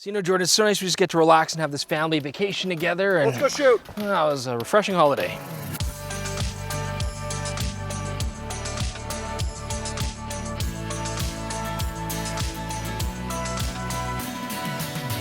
So, Jordan, it's so nice we just get to relax and have this family vacation together. And let's go shoot. Well, it was a refreshing holiday.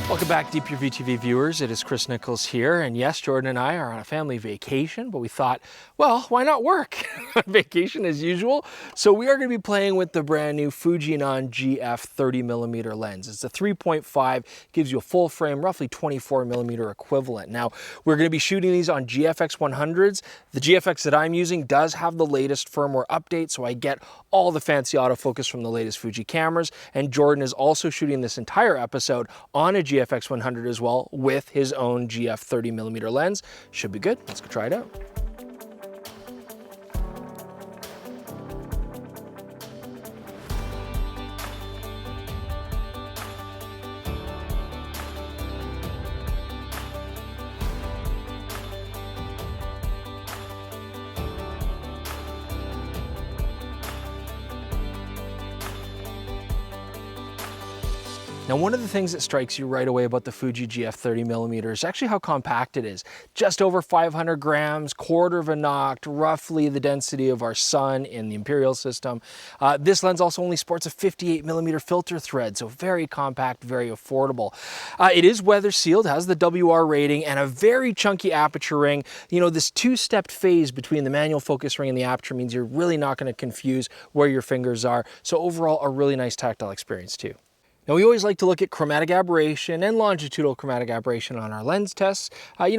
Welcome back, DPReview TV viewers. It is Chris Nichols here, and yes, Jordan and I are on a family vacation, but we thought, well, why not work? Vacation as usual. So we are going to be playing with the brand new Fujifilm GF 30mm lens. It's a 3.5, gives you a full frame, roughly 24mm equivalent. Now, we're going to be shooting these on GFX 100s. The GFX that I'm using does have the latest firmware update, so I get all the fancy autofocus from the latest Fuji cameras, and Jordan is also shooting this entire episode on a GFX 100 as well with his own GF 30mm lens. Should be good. Let's go try it out. Now, one of the things that strikes you right away about the Fuji GF 30mm is actually how compact it is. Just over 500 grams, quarter of a noct, roughly the density of our sun in the Imperial system. This lens also only sports a 58mm filter thread, so very compact, very affordable. It is weather sealed, has the WR rating, and a very chunky aperture ring. This two-stepped phase between the manual focus ring and the aperture means you're really not going to confuse where your fingers are. So overall, a really nice tactile experience too. Now, we always like to look at chromatic aberration and longitudinal chromatic aberration on our lens tests.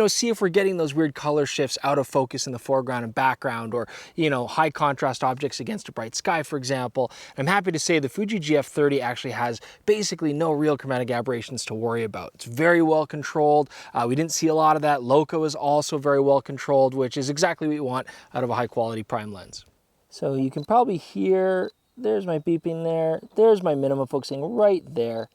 See if we're getting those weird color shifts out of focus in the foreground and background, or, high contrast objects against a bright sky, for example. I'm happy to say the Fuji GF 30 actually has basically no real chromatic aberrations to worry about. It's very well controlled. We didn't see a lot of that. Loco is also very well controlled, which is exactly what you want out of a high quality prime lens. So you can probably hear, there's my beeping there. There's my minimum focusing right there.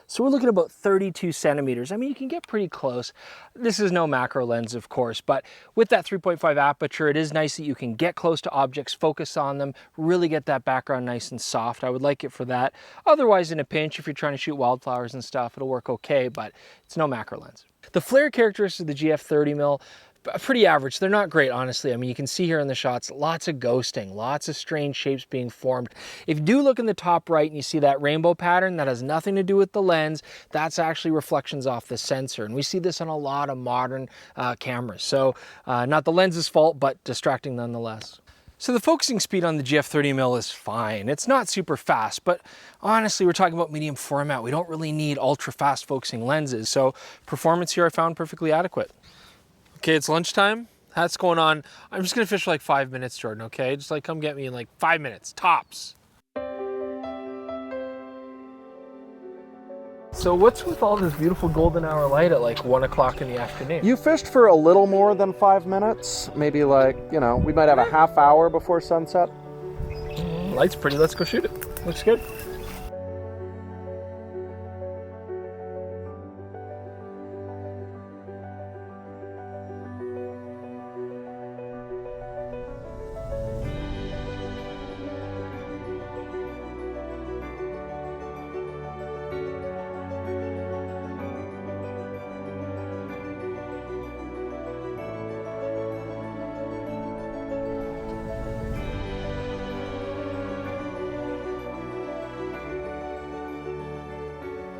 So we're looking at about 32 centimeters. I mean, you can get pretty close. This is no macro lens, of course, but with that 3.5 aperture, it is nice that you can get close to objects, focus on them, really get that background nice and soft. I would like it for that. Otherwise, in a pinch, if you're trying to shoot wildflowers and stuff, it'll work okay, but it's no macro lens. The flare characteristics of the GF 30mm, pretty average. They're not great, honestly. I mean, you can see here in the shots, lots of ghosting, lots of strange shapes being formed. If you do look in the top right and you see that rainbow pattern, that has nothing to do with the lens. That's actually reflections off the sensor. And we see this on a lot of modern cameras. So not the lens's fault, but distracting nonetheless. So the focusing speed on the GF 30mm is fine. It's not super fast, but honestly, we're talking about medium format. We don't really need ultra fast focusing lenses. So performance here I found perfectly adequate. Okay, it's lunchtime. That's going on. I'm just gonna fish for like 5 minutes, Jordan, okay? Just like come get me in like 5 minutes, tops. So what's with all this beautiful golden hour light at like 1 o'clock in the afternoon? You fished for a little more than 5 minutes. Maybe like, we might have a half hour before sunset. Light's pretty, let's go shoot it. Looks good.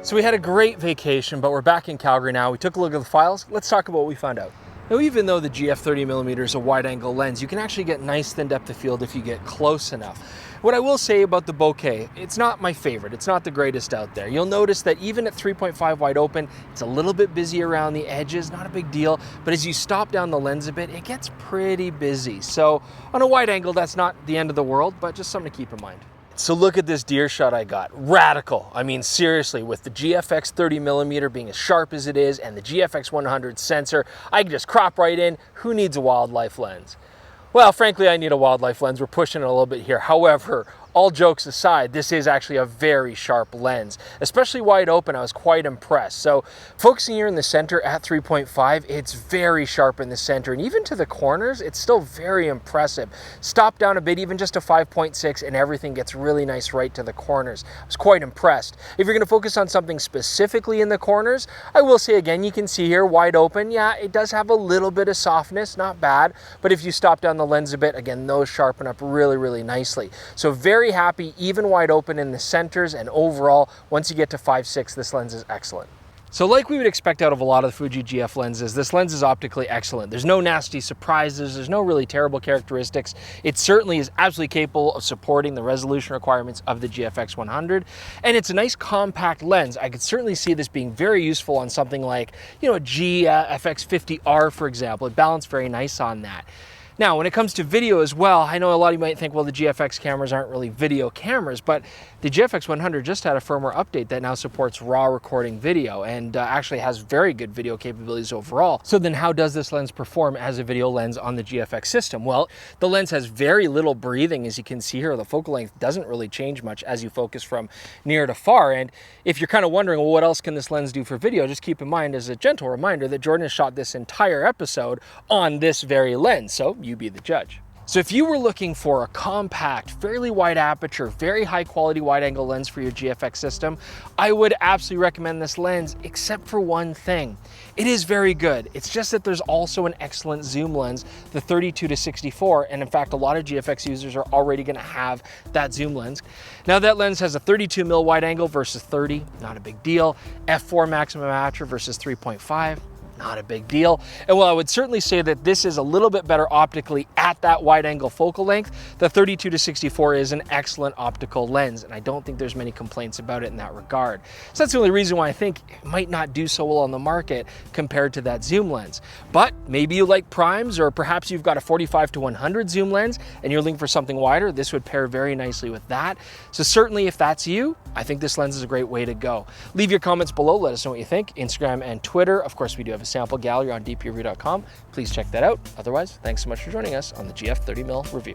So we had a great vacation, but we're back in Calgary now. We took a look at the files. Let's talk about what we found out. Now, even though the GF 30mm is a wide-angle lens, you can actually get nice thin depth of field if you get close enough. What I will say about the bokeh, it's not my favorite. It's not the greatest out there. You'll notice that even at 3.5 wide open, it's a little bit busy around the edges, not a big deal, but as you stop down the lens a bit, it gets pretty busy. So on a wide angle, that's not the end of the world, but just something to keep in mind. So look at this deer shot I got. Radical. I mean, seriously, with the GFX 30mm being as sharp as it is and the GFX 100 sensor, I can just crop right in. Who needs a wildlife lens? Well, frankly, I need a wildlife lens. We're pushing it a little bit here. However, all jokes aside, this is actually a very sharp lens, especially wide open. I was quite impressed. So focusing here in the center at 3.5, it's very sharp in the center, and even to the corners, it's still very impressive. Stop down a bit, even just a 5.6, and everything gets really nice right to the corners. I was quite impressed. If you're going to focus on something specifically in the corners, I will say again, you can see here wide open, yeah, it does have a little bit of softness, not bad, but if you stop down the lens a bit, again, those sharpen up really nicely. So very happy, even wide open in the centers, and overall, once you get to 5.6, this lens is excellent. So like we would expect out of a lot of the Fuji GF lenses, this lens is optically excellent. There's no nasty surprises, there's no really terrible characteristics. It certainly is absolutely capable of supporting the resolution requirements of the GFX 100, and it's a nice compact lens. I could certainly see this being very useful on something like, you know, a GFX50R, for example. It balanced very nice on that. Now, when it comes to video as well, I know a lot of you might think, well, the GFX cameras aren't really video cameras, but the GFX 100 just had a firmware update that now supports RAW recording video and actually has very good video capabilities overall. So then how does this lens perform as a video lens on the GFX system? Well, the lens has very little breathing, as you can see here. The focal length doesn't really change much as you focus from near to far. And if you're kind of wondering, well, what else can this lens do for video? Just keep in mind, as a gentle reminder, that Jordan has shot this entire episode on this very lens. So you be the judge. So if you were looking for a compact, fairly wide aperture, very high quality wide angle lens for your GFX system, I would absolutely recommend this lens, except for one thing. It is very good. It's just that there's also an excellent zoom lens, the 32-64, and in fact, a lot of GFX users are already gonna have that zoom lens. Now that lens has a 32mm wide angle versus 30, not a big deal. F4 maximum aperture versus 3.5. Not a big deal. And while I would certainly say that this is a little bit better optically at that wide angle focal length, the 32-64 is an excellent optical lens, and I don't think there's many complaints about it in that regard. So that's the only reason why I think it might not do so well on the market compared to that zoom lens. But maybe you like primes, or perhaps you've got a 45-100 zoom lens and you're looking for something wider. This would pair very nicely with that. So certainly if that's you, I think this lens is a great way to go. Leave your comments below, let us know what you think. Instagram and Twitter. Of course, we do have a sample gallery on DPReview.com. Please check that out. Otherwise, thanks so much for joining us on the GF 30mm review.